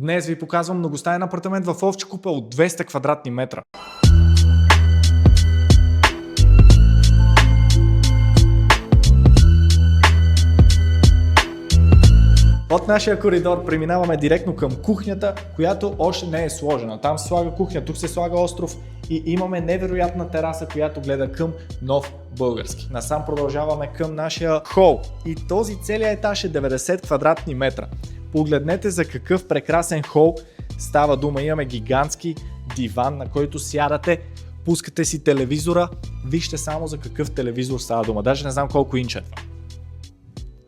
Днес ви показвам многостаен апартамент в Овча купа от 200 квадратни метра. От нашия коридор преминаваме директно към кухнята, която още не е сложена. Там се слага кухня, тук се слага остров и имаме невероятна тераса, която гледа към Нов Български. Насам продължаваме към нашия хол. И този целият етаж е 90 квадратни метра. Погледнете за какъв прекрасен хол става дума. Имаме гигантски диван, на който сядате, пускате си телевизора. Вижте само за какъв телевизор става дума. Даже не знам колко инча е това.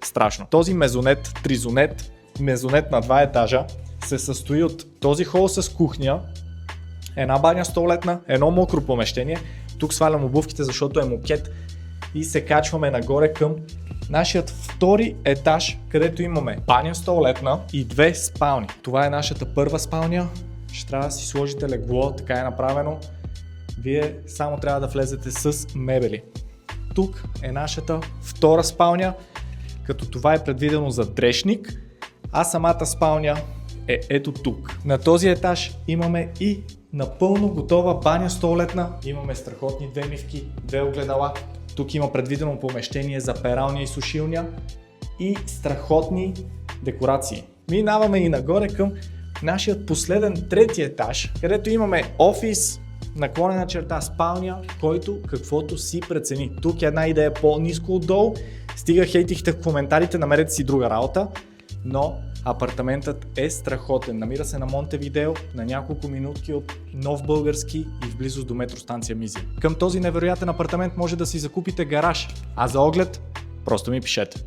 Страшно. Този мезонет, тризонет, мезонет на 2 етажа се състои от този хол с кухня, една баня столетна, едно мокро помещение. Тук свалям обувките, защото е мокет и се качваме нагоре към нашият втори етаж, където имаме баня столетна и 2 спални. Това е нашата първа спалня. Ще трябва да си сложите легло, така е направено. Вие само трябва да влезете с мебели. Тук е нашата втора спалня, като това е предвидено за дрешник, а самата спалня е ето тук. На този етаж имаме и напълно готова баня столетна, имаме страхотни 2 мивки, 2 огледала, тук има предвидено помещение за пералня и сушилня и страхотни декорации. Минаваме и нагоре към нашият последен трети етаж, където имаме офис, наклонена черта спалня, който каквото си прецени. Тук е една идея по-ниско отдолу. Стига хейтихте в коментарите, намерете си друга работа, но апартаментът е страхотен. Намира се на Монтевидео, на няколко минутки от Нов Български и в близост до метростанция Мизия. Към този невероятен апартамент може да си закупите гараж, а за оглед просто ми пишете.